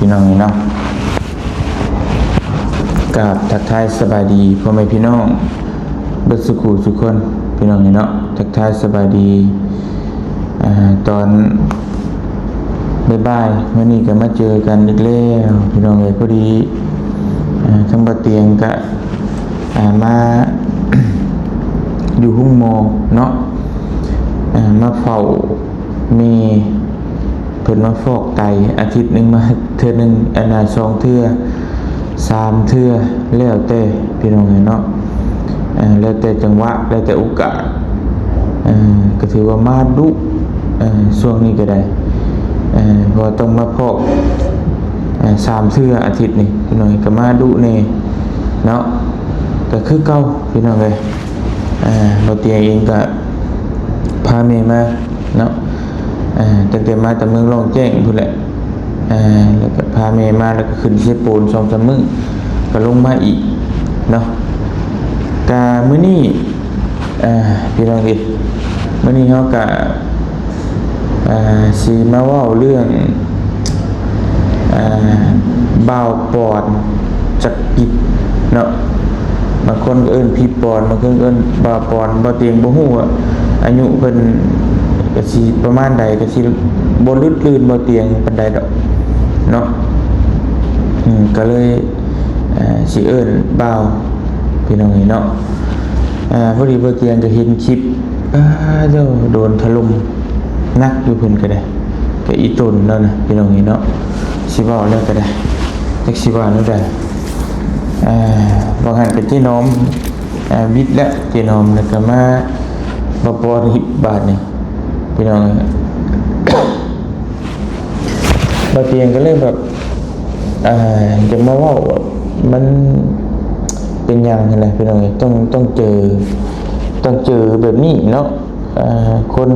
พี่น้องเนาะกราบทักทายสบายดีพ่อแม่พี่น้องเบิดสุขุทุกคนพี่น้องเนาะทักทายสบายดีตอนบ่ายๆวันนี้ก็มาเจอกันอีกแล้วพี่น้องพอดีทั้งบ่เตียงก็มา อยู่ห้องหมอเนาะมาเฝ้ามีเพิ่นมาฟอกไตอาทิตย์นึงมาเทื่อนึง2 เทื่อ3 เทื่อแล้วแต่พี่น้องเนาะแล้วแต่จังหวะแล้วแต่โอกาสก็ถือว่ามาดุช่วงนี้ก็ได้เพราะต้องมาพอก3 เทื่ออาทิตย์นี่พี่น้องก็มาดุแน่เนาะก็คือเก่าพี่น้องเลยเราเตียงเองก็พาแม่มาเนาะตั้งแต่มาจากเมืองรองแจ้งพุ่นแหละแล้วก็พาแม่มาแล้วก็ขึ้นเชฟปูน2-3 มื้อก็ลงมาอีกเนาะกะมื้อนี้พี่น้องดิมื้อนี้เฮาก็สิมาเว้าเรื่องบ่าวปอนจักกิจเนาะบางคนก็เอิ้นพี่ปอนบางคนก็เอิ้นบ่าวปอนบ่เตียงบ่ฮู้ว่าอายุเพิ่นก็สิประมาณใดก็สิบ่ลึกลื่นบ่เตียงปานใดดอกเนาะก็เลยสิเอิ้นบ่าวพี่น้องเนาะพอดีบ่เตียงก็เห็นคลิปโดนถล่มหนักอยู่เพิ่นก็ได้ก็อีตนแล้วนะพี่น้องเนาะสิเว้าแล้วก็ได้จักสิว่าแล้วได้บางหันก็เจ๊น้อมวิทย์และเจ๊น้อมแล้วก็มาบ่ปอ10 บาทนี่พี่น้องบ่เตียงก็เลยแบบจะมาเว้ามันเป็นหยังนั่นแหละพี่น้องต้องเจอแบบนี้เนาะคน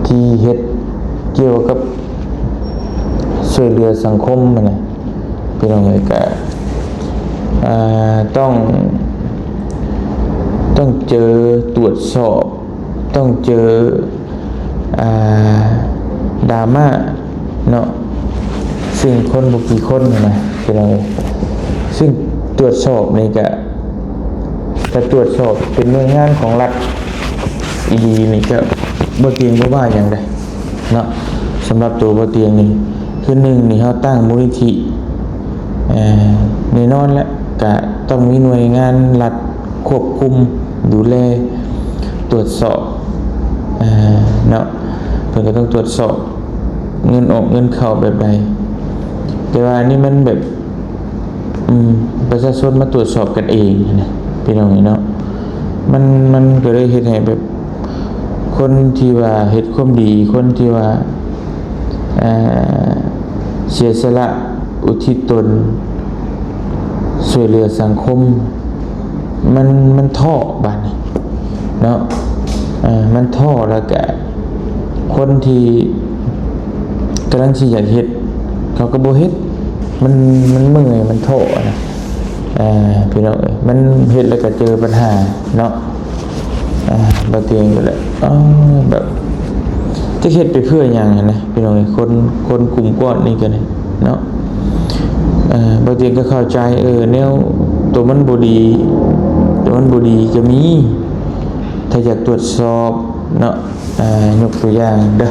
ที่เฮ็ดเกี่ยวกับช่วยเหลือสังคมมันน่ะพี่น้องก็ต้องเจอตรวจสอบต้องเจอดราม่าเนาะซึ่งคนบุกี่คนนะพี่น้องซึ่งตรวจสอบนี่ก็จะตรวจสอบเป็นหน่วยงานของรัฐอีดีนี่ก็บ่เตียงบ่ว่าอย่างใดเนาะสำหรับตัวบ่เตียงนี่คือ1นี่เฮาตั้งมูลนิธิแน่นอนแล้วก็ต้องมีหน่วยงานรัฐควบคุมดูแลตรวจสอบเนาะเพิ่นก็ต้องตรวจสอบเงินออกเงินเข้าแบบใดแต่ว่านี่มันแบบประชาชนมาตรวจสอบกันเองนะพี่น้องเนาะมันก็เลยเฮ็ดให้แบบคนที่ว่าเฮ็ดความดีคนที่ว่าเสียสละอุทิศตนช่วยเหลือสังคมมันท้อบัดนี้เนาะมันท้อแล้วก็คนที่กำลังสิอยากเฮ็ดเขาก็บ่เฮ็ดมันเมื่อยมันท้อนะพี่น้องมันเฮ็ดแล้วก็เจอปัญหาเนาะบ่เตียงอยู่แหละแบบจะเฮ็ดไปเพื่อหยังนะพี่น้องคนกลุ่มก้อนนี้กันเนาะบางทีก็เข้าใจแนวตัวมันบ่ดีจะมีถ้าอยากตรวจสอบเนาะยกตัวอย่างเด้อ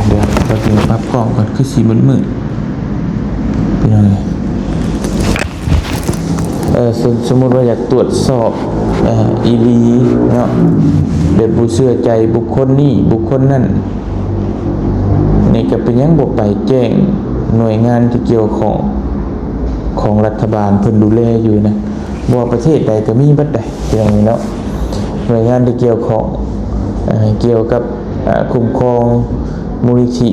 เดี๋ยวบางทีปรับกล้องก่อนคือสีมืดๆพี่น้องสมมุติว่าอยากตรวจสอบอีหลีเนาะเด็ดผู้เชื่อใจบุคคลนี้บุคคลนั้นนี่ก็เป็นยังบ่ไปแจ้งหน่วยงานที่เกี่ยวของรัฐบาลเพิ่นดูแลอยู่นะบ่ประเทศใดก็มีบัดใดอย่างนี้เนาะหน่วยงานที่เกี่ยวของเกี่ยวกับคุ้มครองมูลนิธิ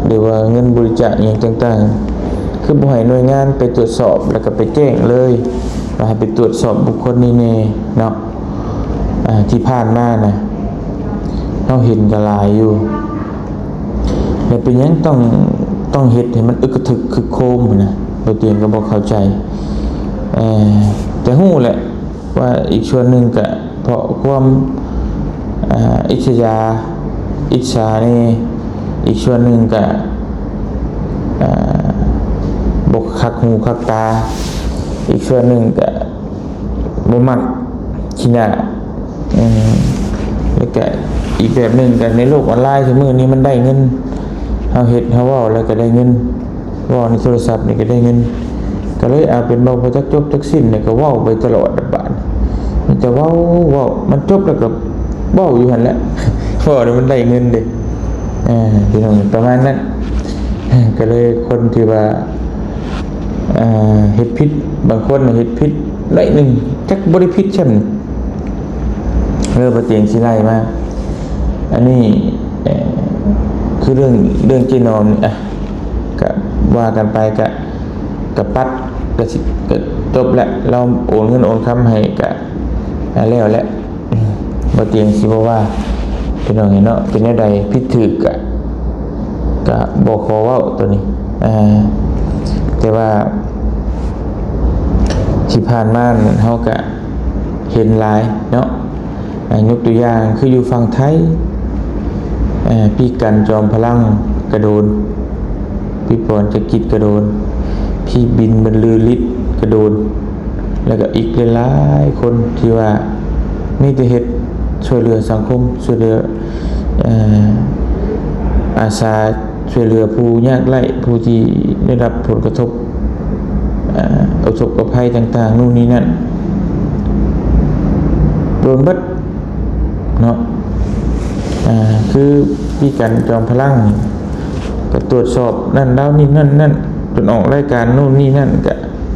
หรือว่าเงินบริจาคอย่างต่างๆคือบ่ให้หน่วยงานไปตรวจสอบแล้วก็ไปแจ้งเลยว่าให้ไปตรวจสอบบุคคลนี้แน่เนาะที่ผ่านมานะเราเห็นกันหลายอยู่แล้วเป็นยังต้องเฮ็ดให้มันอึกกระทึกคึกโคมนะบ่เตียงก็บ่เข้าใจแต่ฮู้แหละว่าอีกส่วนหนึ่งก็เพราะความอิจฉานี่อีกส่วนหนึ่งก็ บกคักหูคักตาอีกส่วนหนึ่งก็บ่มักขี้หน้าแล้วก็อีกแบบหนึ่งกันในโลกออนไลน์ชั่วมื้อนี้มันได้เงินเฮาเฮ็ดเฮาเว้าแล้วก็ได้เงินเว้าในโทรศัพท์นี่ก็ได้เงินก็เลยเอาเป็นบ่จักจบจักสิ้นเนี่ยก็เว้าไปตลอดบาดมันจะเว้ามันจบแล้วก็เว้าอยู่หั่นแหละเว้าแล้วมันได้เงินเด้พี่น้องประมาณนั้นก็เลยคนที่ว่าเฮ็ดผิดบางคนเฮ็ดผิดได้หนึ่งจักบ่ได้ผิดช่ำเรื่องประเตียงสิไล่มาอันนี้คือเรื่องจีนอมนี่ก็ว่ากันไปก็ปัดก็สิก็จบแล้วเราโอนเงินโอนคำให้ก็แล้วแหละประเตียงสิบ่ว่าพี่น้องเนาะเป็นแนวใดผิดถูกก็บ่ขอเว้าตัวนี้แต่ว่าที่ผ่านมาเฮาก็เห็นหลายเนาะยกตัวอย่างคืออยู่ฝั่งไทยพี่กันจอมพลังกระโดนพี่ปอนจะกิจกระโดนพี่บินบรรลือฤทธิ์กระโดนแล้วก็อีกหลายๆคนที่ว่ามีแต่เฮ็ดช่วยเหลือสังคมช่วยเหลืออาสาช่วยเหลือผู้ยากไร้ผู้ที่ได้รับผลกระทบอุทกภัยต่างๆนู่นนี่นั่นโดนบัดเนาะคือพี่กันจอมพลังก็ตรวจสอบนั่นแล้วนี่นั่นจนออกรายการนู่นนี่นั่น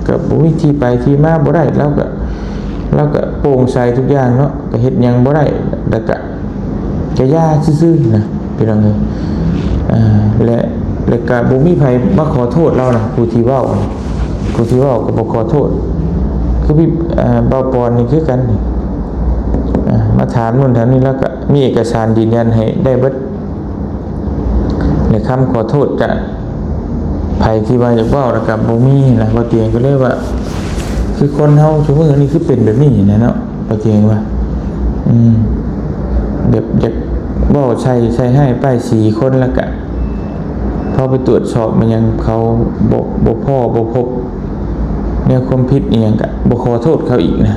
ก็วิธีไปที่มาบ่ได้แล้วก็โปร่งใสทุกอย่างเนาะก็เฮ็ดหยังบ่ได้แล้วก็ย่าซื่อๆนะพี่น้องเอ้ยและก็บ่มีไผมาขอโทษเรานะผู้ที่เว้าก็บ่ขอโทษคือพี่เบาปอนนี่คือกันมาถามนู่นถามนี่แล้วก็มีเอกสารยืนยันให้ได้เบิดในคำขอโทษจากไผที่ว่าอยากเว้าแล้วก็บ่มีนะบ่เตียงก็เลยว่าคือคนเฮาชั่วมื้อนี้คือเป็นแบบนี้นะเนาะบ่เตียงว่าแบบอยากเว้าใส่ให้ป้ายสีคนแล้วก็พอไปตรวจสอบมันยังเขาบ่พบเนี่ยความผิดอีหยังก็บ่ขอโทษเขาอีกนะ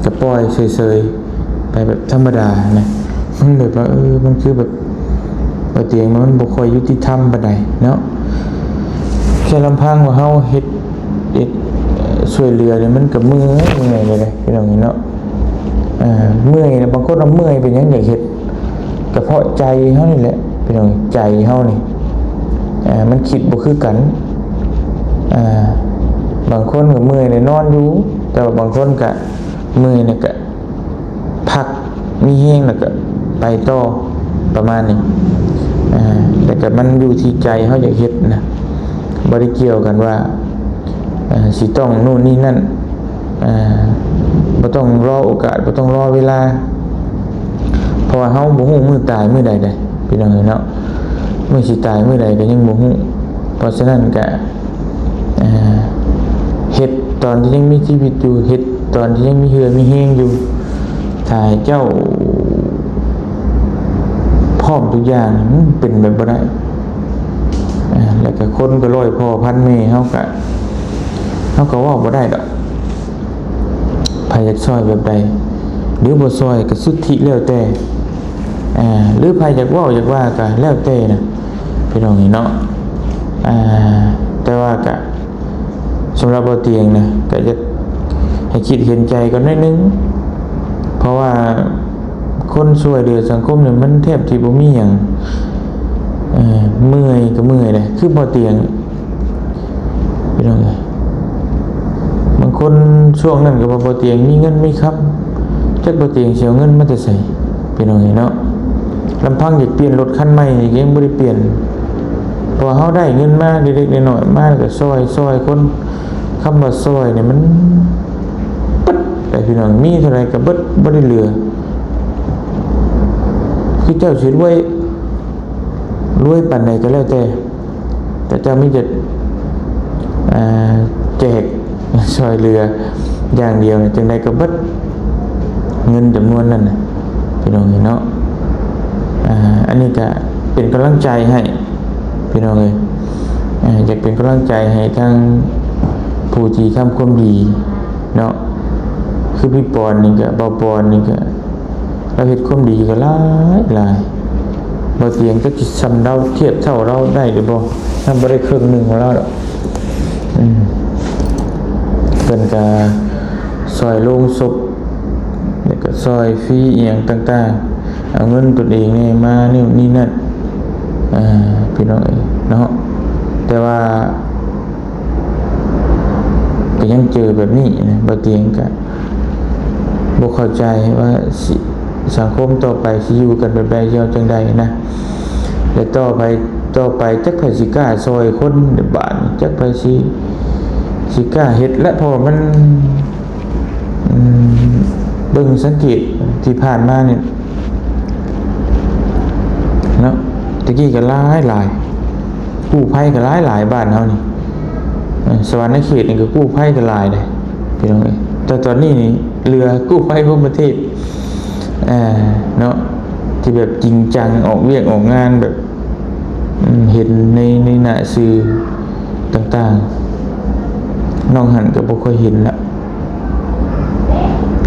ก็ปล่อยเฉยๆไปแบบธรรมดานะมันแบบว่ามันคือแบบบ่เตียงมันบ่ค่อยยุติธรรมปานใดเนาะแค่ลำพังว่าเฮาเฮ็ดช่วยเหลือเนี่ยมันก็เมื่อยเลยพี่น้องเนาะเมื่อยนะบางคนเมื่อยเป็นหยังอยากเฮ็ดก็เพราะใจเฮานี่แหละพี่น้องใจเฮานี่มันคิดบ่คือกันบางคนก็เมื่อยเนี่ยนอนอยู่แต่ว่าบางคนก็เมื่อยเนี่ยก็พักมีแห้งแล้วก็ไปต่อประมาณนี้แต่ก็มันอยู่ที่ใจเฮาอยากเฮ็ดนะบ่ได้เกี่ยวกันว่าสิต้องนู่นนี่นั่นบ่ต้องรอโอกาสบ่ต้องรอเวลาเพราะว่าเฮาบ่ฮู้มื้อตายมื้อใดได้พี่น้องเนาะมื้อสิตายมื้อใดก็ยังบ่ฮู้เพราะฉะนั้นก็เฮ็ดตอนที่ยังมีชีวิตอยู่เฮ็ดตอนที่ยังมีเหือมีแห้งอยู่ถ้าเจ้าพร้อมทุกอย่างมันเป็นแบบบ่ได้แล้วก็คนก็ร้อยพ่อพันแม่เฮาก็เว้าบ่ได้ดอกไผอยากช่วยแบบใดหรือบ่ช่วยก็สุทธิแล้วแต่หรือไผอยากเว้าอยากว่าก็แล้วแต่นะพี่น้องนี่เนาะแต่ว่าก็สำหรับบ่เตียงนะก็จะให้คิดเห็นใจกันนิดนึงเพราะว่าคนช่วยเหลือสังคมเนี่ยมันแทบที่บ่มีหยังเมื่อยก็เมื่อยเลยคือบ่เตียงพี่น้องเอ้ยบางคนช่วงนั้นก็บ่เตียงมีเงินมีคำจักบ่เตียงสิเอาเงินมาแต่ไสพี่น้องเอ้ยเนาะลำพังอยากเปลี่ยนรถคันใหม่นี่ยังบ่ได้เปลี่ยนเพราะเฮาได้เงินมาเล็กๆน้อยๆมาก็ซอยคนคำว่าซอยเนี่ยมันปึ๊ดแต่พี่น้องมีเท่าไหร่ก็เบิดบ่ได้เหลือคือเจ้าสิรวยปานใดก็แล้วแต่เจ้ามีแต่แจกซอยเรืออย่างเดียวเนี่ยจังไดก็เบิดเงินจำนวนนั้นน่ะพี่น้องเนาะอันนี้ก็เป็นกำลังใจให้พี่น้องเอ้ย อยากเป็นกำลังใจให้ทั้งผู้ที่ทำความดีเนาะคือพี่ปอนนี่ก็เบาปอนนี่ก็เราเฮ็ดความดีก็หลายบ่เตียงก็สิซ้ำเราเทียบเท่าเราได้หรือบ่ถ้าบ่ได้ครึ่งหนึงของเราดอกเพิ่นก็ซอยโรงศพแล้วก็ซอยฟรีอีหยังต่างๆเอาเงินตัวเองนี่มานี่นั่นพี่น้องเนาะแต่ว่าก็ยังเจอแบบนี้นะบ่เตียงก็บ่เข้าใจว่าสังคมต่อไปสิอยู่กันแบบใดยาวจังใดนะและต่อไปจักไผสิกล้าซอยคนในบ้านจักไผสิกล้าเฮ็ดและเพราะมันเบิ่งสังเกตที่ผ่านมาเนี่ยเนาะตะกี้ก็หลายกู้ภัยก็หลายบ้านเฮานี่สวรรค์ในเขตนี่ก็กู้ภัยก็หลายเลยพี่น้องเอ้ยแต่ตอนนี้นี่เรือกู้ภัยทั่วประเทศเนาะที่แบบจริงจังออกเวียกออกงานแบบเห็นในหน้าสื่อต่างๆน้องหันก็บ่ค่อยเห็นละ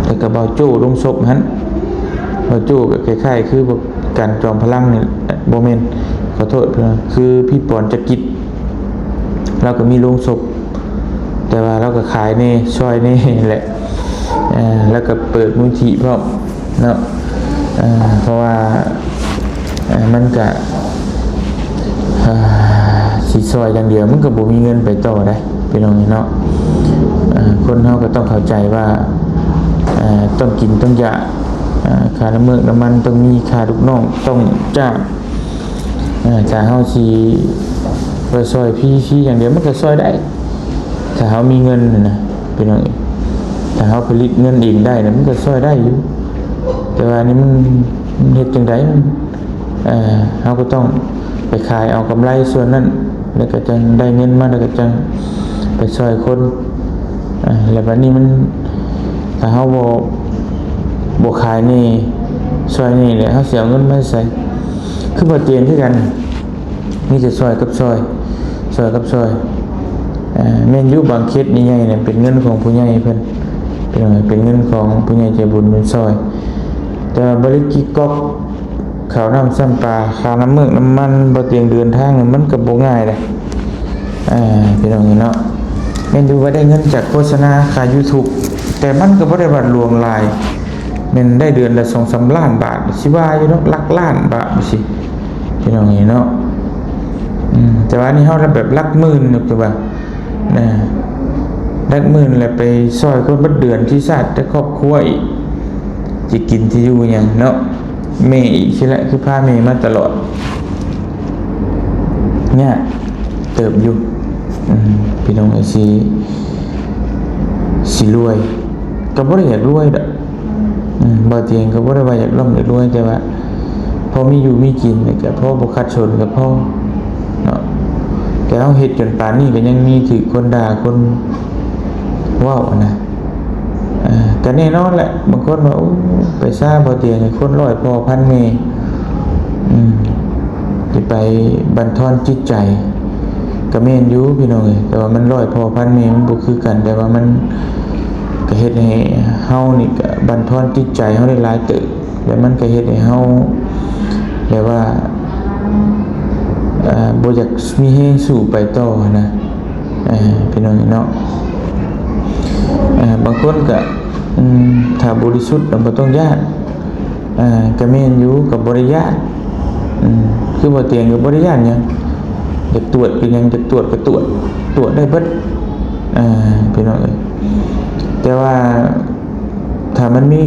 แต่ก็บ่าวโจ้ลงศพหันบ่าวโจ้ก็คล้ายๆคือการจอมพลังนี่บ่แม่นขอโทษเพิ่นคือพี่ปอนจักริดเราก็มีโรงศพแต่ว่าเราก็ขายนี่ช่วยนี่แหละแล้วก็เปิดมูลนิธิพร้อมเนาะเพราะว่ามันก็สิซอยอย่างเดียวมันก็บ่มีเงินไปต่อได้พี่น้องเนาะคนเฮาก็ต้องเข้าใจว่าต้องกินต้องยาค่าน้ำมันต้องมีค่าลูกน้องต้องจ้างถ้าเฮาสิไปซอยพี่อย่างเดียวมันก็ซอยได้ถ้าเฮามีเงินนะพี่น้องถ้าเฮาผลิตเงินเองได้นะมันก็ซอยได้อยู่แต่ว่านี่มันเฮ็ดจังได๋เฮาก็ต้องไปขายเอากำไรส่วนนั้นแล้วก็จังได้เงินมาแล้วก็จังไปซอยคนแล้วบัดนี้มันถ้าเฮาบ่ขายนี่ซอยนี่แหละเฮาสิเอาเงินมาใส่คือบ่เตียนคือกันมีแต่ซอยกับซอยกับซอยแม่นอยู่บางเคสใหญ่ๆเนี่ยเป็นเงินของผู้ใหญ่เพิ่นเป็นเงินของผู้ใหญ่ใจบุญเป็นซอยแต่บริกิกอกข้าวน้ำซ้ำปลาค่าน้ำมันบ่เตียงเดินทางมันก็บ่ง่ายเลยพี่น้องเนาะแม่นดูว่าได้เงินจากโฆษณาค่า YouTube แต่มันก็บ่ได้บัดหลวงหลายแม่นได้เดือนละ 2-3 ล้านบาทสิว่าอยู่เนาะหลักล้านบาทสิพี่น้องเนาะแต่ว่านี่เฮาแบบหลักหมื่นนึกว่าหลักหมื่นแล้วไปซอยคนบัดเดือนที่ชาติแต่ครอบครัวอีกสิกินที่อยู่หยังเนาะแม่อีกใช่แหละคือพาแม่มาตลอดเนี่ยเติบอยู่พี่น้องสิรวยก็บ่ได้อยากรวยดอกบ่เตียงก็บ่ได้ว่าอยากร่ำอยากรวยแต่ว่าพอมีอยู่มีกินก็พอบ่ขัดสนก็พอเนาะแต่เฮาเฮ็ดจนป่านนี้ก็ยังมีถือคนด่าคนเว้านะก็แน่นอนแหละบางคนว่าไปซ่าบ่เตียงให้คนร้อยพ่อพันแม่สิไปบั่นทอนจิตใจก็แม่นอยู่พี่น้องเอ้ยแต่ว่ามันร้อยพ่อพันแม่มันบ่คือกันแต่ว่ามันก็เฮ็ดให้เฮานี่ก็บั่นทอนจิตใจเฮาได้หลายเติบแล้วมันก็เฮ็ดให้เฮาแบบว่าบ่อยากมีแรงสู้ไปต่อนะพี่น้องเนาะบางคนก็ถ้าบริสุทธิ์เราบ่ต้องญาติก็แม่นอยู่กับบริญาตคือบ่เตียงกับบริญาตหยังอยากตรวจเป็นหยังจะตรวจก็ตรวจได้เบิดพี่น้องเอ้ยแต่ว่าถ้ามันมี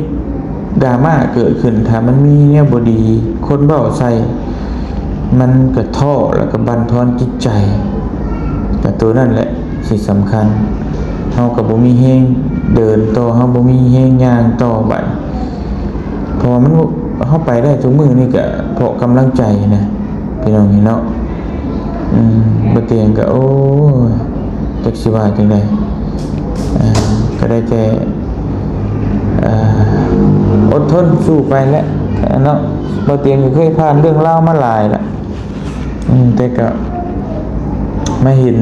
ดราม่าเกิดขึ้นถ้ามันมีแนวบ่ดีคนเว้าใส่มันก็ท้อแล้วก็บั่นทอนจิตใจแต่ตัวนั่นแหละสิ่งสำคัญเฮาก็บ่มีแรงเดินต่อเฮาบ่มีแรงย่างต่อบัดเพราะมันเฮาไปได้ทุกมื้อนี่ก็เพราะกำลังใจนะพี่น้องเนาะบ่เตียงก็โอ้จักสิว่าจังได๋ก็ได้แต่อดทนสู้ไปแหละเนาะบ่เตียงก็เคยผ่านเรื่องราวมาหลายแล้วแต่ก็ มาเห็น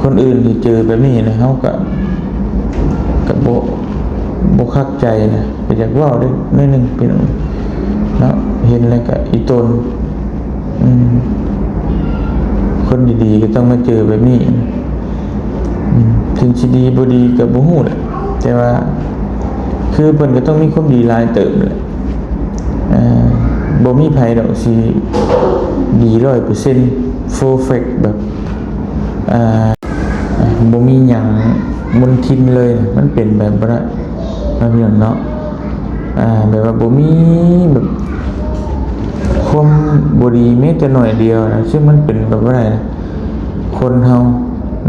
คนอื่นที่เจอแบบนี้นะเขาก็บ่คักใจนะก็อยากเว้าได้นิดนึงพี่น้องเนาะเห็นแล้วก็อีตนคนดีๆก็ต้องมาเจอแบบนี้ถึงสิดีบ่ดีก็บ่ฮู้แหละแต่ว่าคือเพิ่นก็ต้องมีความดีหลายเติบแหละบ่มีไผดอกสิดี 100% perfect แบบบ่มีหยังมนทินเลยนะมันเป็นแบบบ่ได้มันเป็นเนาะแบบว่าบ่มีแบบความบ่ดีแม้แต่น้อยเดียวนะซึ่งมันเป็นแบบบ่ได้นะคนเฮา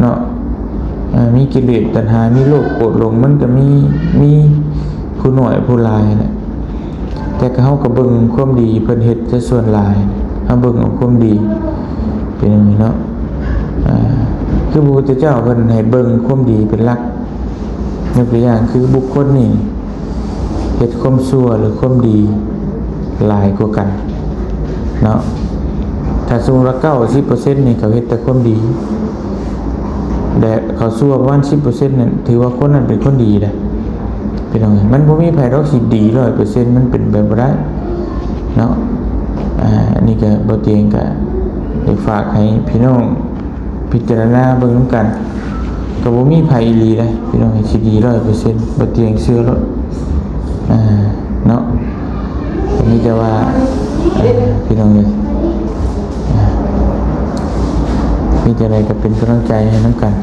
เนาะมีกิเลสตัณหามีโลภโกรธหลงมันก็มีผู้น้อยผู้หลายนะแต่ก็เฮาก็เบิ่งความดีเพิ่นเฮ็ดซะส่วนหลายเฮาเบิ่งเอาความดีเป็นอย่างนี้เนาะคือพระพุทธเจ้าเพิ่นให้เบิ่งความดีเป็นหลักยกตัวอย่างคือบุคคลนี่เฮ็ดความชั่วหรือความดีหลายกว่ากันเนาะถ้าสมมุติว่า90%นี่เขาเฮ็ดแต่ความดีแต่เขาชั่วประมาณ10%นั่นถือว่าคนนั้นเป็นคนดีแหละเป็นจังไงมันบ่มีไผดอกสิดี 100% มันเป็นไปบ่ได้เนาะอันนี้ก็บ่เตียงก็ได้ฝากให้พี่น้องพิจารณาเบิ่งนำกันก็บ่มีไผอีหลีได้พี่น้องสิดี 100% บ่เตียงเชื่อแล้วเนาะอันนี้จะว่าพี่น้องเลยมีแต่อะไรก็เป็นกำลังใจให้นำกัน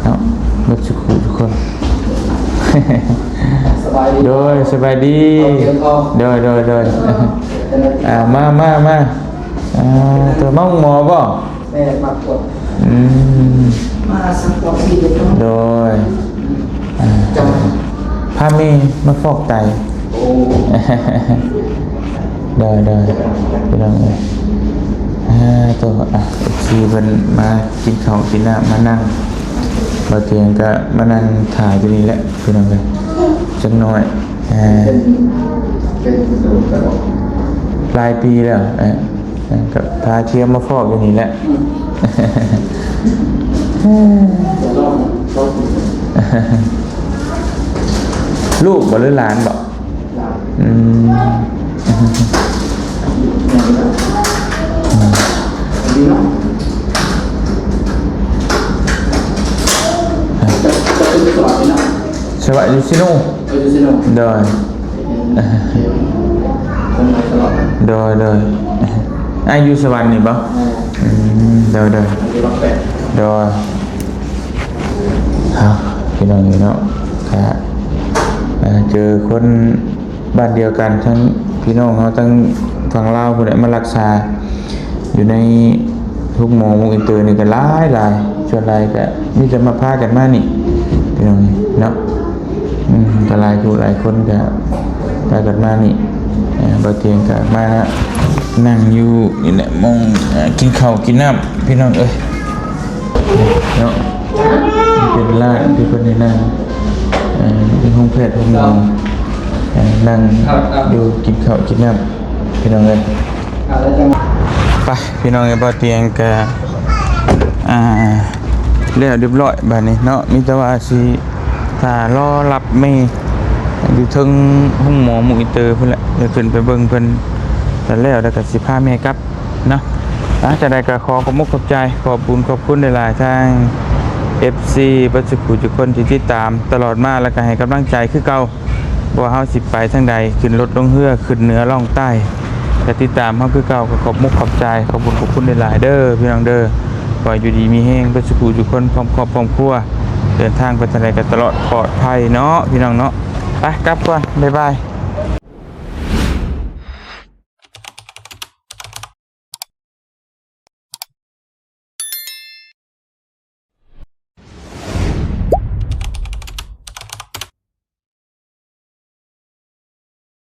เนาะเบิดทุกคนสบายดีโดยสบายดีโดยมาตัวน้องหมอป่ะแม่มากดมาสักปอสีเด็กโดยพามีมาฟอกไตโอ้โดยไปลองเลยตัวชีเพิ่นมากินข้าวกินน้ำมานั่งบ่เตียงก็มานั่งถ่ายอยู่นี่แหละพี่น้องเลยจังน้อยปลายปีแล้วก็พาเชื้อมาฟอกอยู่นี่แหละลูกบ่หรือหลานบ่สวัสดีซิโน่โดยอายุสวรรค์นี่บ่โดยครับพี่น้องเนาะเจอคนบ้านเดียวกันทั้งพี่น้องเขาทั้งฝั่งลาวคนไหนมารักษาอยู่ในทุกหมอมุกอินเตอร์นี่ก็หลายส่วนหลายก็มีจะมาพากันมานี่พี่น้องเนาะก็หลายคนก็พากันมานี่บ่เตียงก็มานั่งอยู่นี่แหละมองกินข้าวกินน้ำพี่น้องเอ้ยเนาะเป็นร้านที่เพิ่นได้นั่งเป็นห้องแพทย์ห้องหมอนั่งอยู่กินข้าวกินน้ำพี่น้องเอ้ยไปพี่น้องเอ้ยบ่เตียงก็แล้วเรียบร้อยบัดนี้เนาะมีแต่ว่าสิถ้ารอรับเมย์อยู่ถึงห้องหมอมุกอินเตอร์เพิ่นแหละเดี๋ยวขึ้นไปเบิ่งเพิ่นแล้วก็สิพาแม่กลับเนาะจะได้ก็ขอบใจขอบคุณหลายๆทาง FC บัดสุขุทุกคนที่ติดตามตลอดมาแล้วก็ให้กำลังใจคือเก่าว่าเฮาสิไปทางใดขึ้นรถลงเรือขึ้นเหนือล่องใต้ก็ติดตามเฮาคือเก่าก็ขอบใจขอบคุณหลายๆเด้อพี่น้องเด้อขออยู่ดีมีแฮงบัดสุขุทุกคนพร้อมครอบครัวเดินทางไปทางใดก็ตลอดปลอดภัยเนาะพี่น้องเนาะไปกลับก่อนบ๊ายบาย